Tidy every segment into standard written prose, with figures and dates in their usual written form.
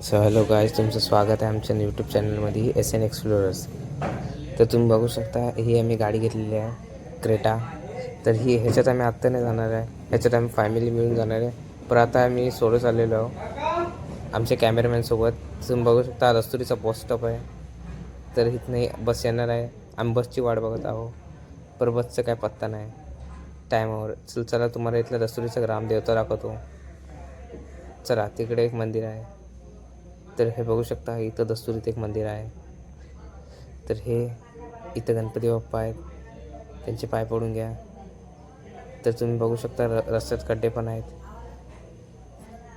So hello guys, तुमचं स्वागत आहे आमच्या यूट्यूब चॅनलमध्ये एस एन एक्सप्लोरर्स. तर तुम्ही बघू शकता, ही आम्ही गाडी घेतलेली आहे क्रेटा. तर ह्याच्यात आम्ही आत्ता नाही जाणार आहे, ह्याच्यात आम्ही फॅमिली मिळून जाणार आहे. पण आता आम्ही सोलो चाललेलो आहो आमच्या कॅमेरामॅनसोबत. तुम्ही बघू शकता रस्तुरीचा बस स्टॉप आहे. तर इथनं बस येणार आहे, आम्ही बसची वाट बघत आहो. पर बसचं काय पत्ता नाही टायमावर. चला तुम्हाला इथलं रस्तुरीचं ग्रामदेवता दाखवतो. चला, तिकडे एक मंदिर आहे. तर हे बघू शकता, इथं दस्तुरीत एक मंदिर आहे. तर हे इथं गणपती बाप्पा आहेत, त्यांचे पाय पडून घ्या. तर तुम्ही बघू शकता रस्त्यात खड्डे पण आहेत,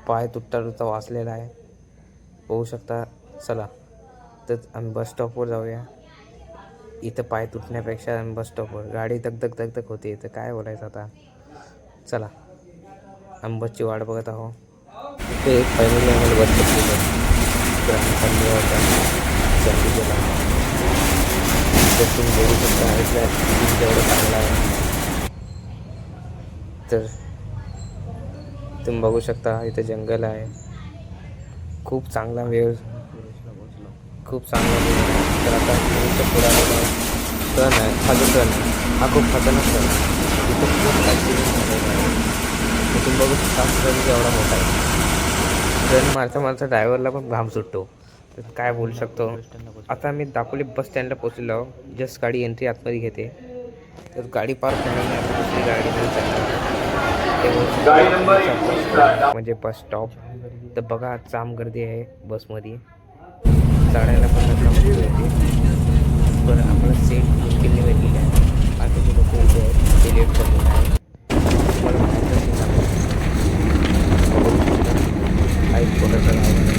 पाय तुटता वाचलेला आहे, बघू शकता. चला, तर आम्ही बस स्टॉपवर जाऊया. इथं पाय तुटण्यापेक्षा आम्ही बस स्टॉपवर, गाडी दगदग होते. इथं काय बोलायचं आता. चला, आम्ही बसची वाट बघत आहो. ते एक फॅमिली आम्हाला बस बसलेली आहे. तर आम्ही चाललो होता चंदीगडला. तर तुम्ही बघू शकता इथला सीन जेवढं चांगला आहे. तर तुम्ही बघू शकता इथं जंगल आहे, खूप चांगला वेळ, खूप चांगला वेळ आहे. तर आता पुढच्या पुढाला सण आहे, हा जो सण आहे हा खूप खतरनाक सण आहे. इथं खूप ॲक्सिडेंट झालेला आहे. तर तुम्ही बघू शकता सण केवढा मोठा आहे. ट्रेन मारता ड्रायव्हरला पण घाम सुटतो. तर काय बोलू शकतो. आता आम्ही दापोली बस स्टँडला पोचलेलो आहो. जस्ट गाडी एंट्री आतमध्ये घेते. तर गाडी पार्क होणार नाही, दुसरी गाडी घेऊन चालणार. म्हणजे बस स्टॉप. तर बघा, जाम गर्दी आहे बसमध्ये, चढायला पण नका होते. बरं, आम्हाला सीट बुक केली भेटलेली आहे. आता जे लोक उभे आहेत ते लेट झालेलं आहे. तुम्हाला हा एक छोटासा गाव आहे.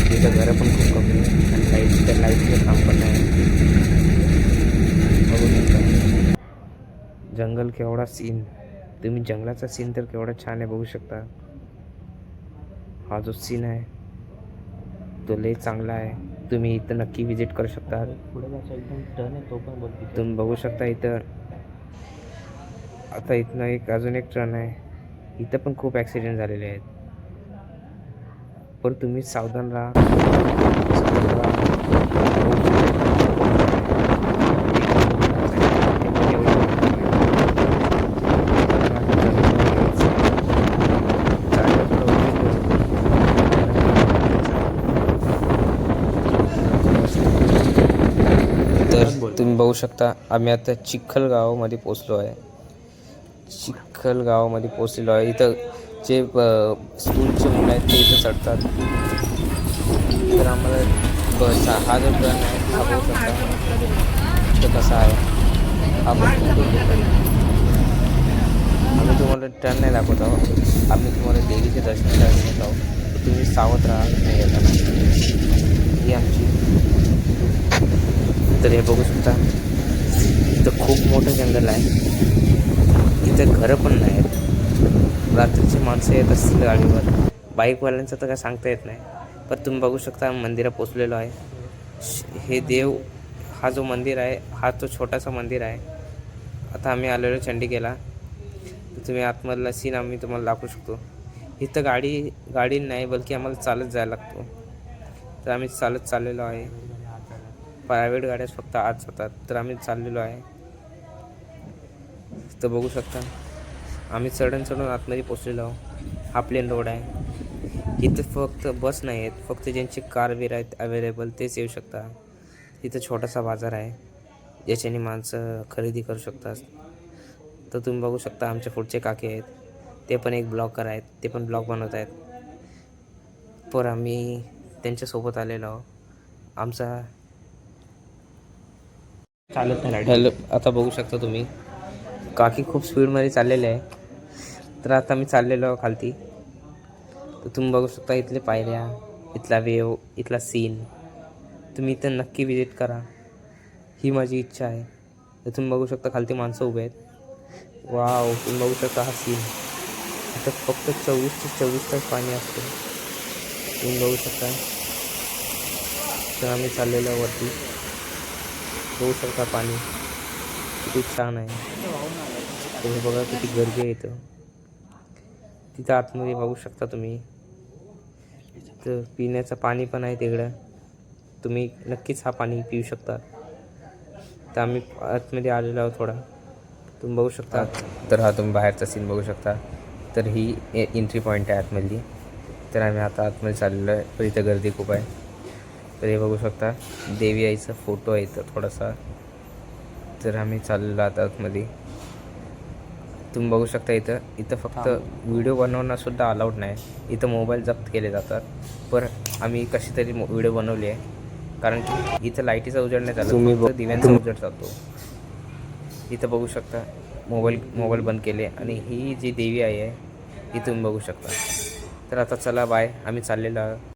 तिथं घरं पण खूप कमी आहे आणि लाईटचं काम पण नाही. बघू शकता जंगल केवढा सीन, तुम्ही जंगलाचा सीन तर केवढा छान आहे बघू शकता. हा जो सीन आहे तो लय चांगला आहे. तुम्ही इथं नक्की विजिट करू शकता. तुम्ही बघू शकता इथं आता इथनं अजून एक ट्रेन आहे. इथं पण खूप ॲक्सिडेंट झालेले आहेत, पण तुम्ही सावधान राहा. तर तुम्ही बघू शकता आम्ही आता चिखल गावामध्ये पोचलो आहे. चिखल गावामध्ये पोचलेलो आहे. इथं जे स्कूलचे मुलं आहेत ते इथं चढतात. तर आम्हाला बस हा जो ट्रेन आहे हा बघू शकता तो कसा आहे. हा बघू आम्ही तुम्हाला ट्रेन नाही दाखवत आहोत, आम्ही तुम्हाला देवीचे दर्शन करत आहोत. तर तुम्ही सावध राहा नाही येताना. ही आमची. तर हे बघू शकता इथं खूप मोठं जंगल आहे. इथं घरं पण नाही आहेत. रात्रीची माणसं येत असतील गाडीवर, बाईकवाल्यांचं तर काय सांगता येत नाही. पण तुम्ही बघू शकता मंदिरात पोचलेलो आहे. हे देव, हा जो मंदिर आहे हा तो छोटासा मंदिर आहे. आता आम्ही आलेलो चंडीगडला. तर तुम्ही आतमधला सीन आम्ही तुम्हाला दाखवू शकतो. इथं गाडी नाही, बल्कि आम्हाला चालत जायला लागतो. तर आम्ही चालत चाललेलो आहे. प्रायव्हेट गाड्याच फक्त आत जातात. तर आम्ही चाललेलो आहे. तर बघू शकता आम्ही चढून आतमध्ये पोचलेलो आहोत. हा प्लेन रोड आहे. इथं फक्त बस नाही आहेत, फक्त ज्यांची कार बीर आहेत अवेलेबल तेच येऊ शकतात. इथं छोटासा बाजार आहे ज्याच्याने माणसं खरेदी करू शकतात. तर तुम्ही बघू शकता आमच्या पुढचे काके आहेत, ते पण एक ब्लॉगर आहेत, ते पण ब्लॉग बनवत आहेत. पर आम्ही त्यांच्यासोबत आलेलो आहोत. आमचा चालत नाही. हॅलो, आता बघू शकता तुम्ही काकी खूप स्पीडमध्ये चाललेले आहे. तर आता मी चाललेलो आहो खालती. तर तुम्ही बघू शकता इथले पायऱ्या, इथला वेव, इथला सीन. तुम्ही इथं नक्की विजिट करा, ही माझी इच्छा आहे. तर तुम्ही बघू शकता खालती माणसं उभे आहेत. वाव, तुम्ही बघू शकता हा सीन. इथं फक्त 24 ते 24 तास पाणी असतं. तुम्ही बघू शकता. तर आम्ही चाललेलो वरती, बघू शकता पाणी किती छान आहे. तुम्ही बघा किती गर्दी आहे इथं. तिथं आतमध्ये बघू शकता तुम्ही तर पिण्याचं पाणी पण आहे तिकडं, तुम्ही नक्कीच हा पाणी पिऊ शकता. तर आम्ही आतमध्ये आलेलो आहोत थोडा, तुम्ही बघू शकता. तर हा तुम्ही बाहेरचा सीन बघू शकता. तर ही एंट्री पॉईंट आहे आतमधली. तर आम्ही आता आतमध्ये चाललेलो आहे, पण इथं गर्दी खूप आहे. तर हे बघू शकता, देवी आईचा फोटो आहे इथं थोडासा. तर आम्ही चाललेलो आता आतमध्ये. तुम्ही बघू शकता इथं फक्त व्हिडिओ बनवणंसुद्धा अलाउड नाही. इथं मोबाईल जप्त केले जातात. पण आम्ही कशी तरी व्हिडिओ बनवली आहे, कारण की इथं लाईटीचा उजेड नाही चालत, फक्त दिव्यांचा उजेड चालतो. इथं बघू शकता मोबाईल बंद केले आणि ही जी देवी आई आहे ही तुम्ही बघू शकता. तर आता चला बाय, आम्ही चाललेलो आहोत.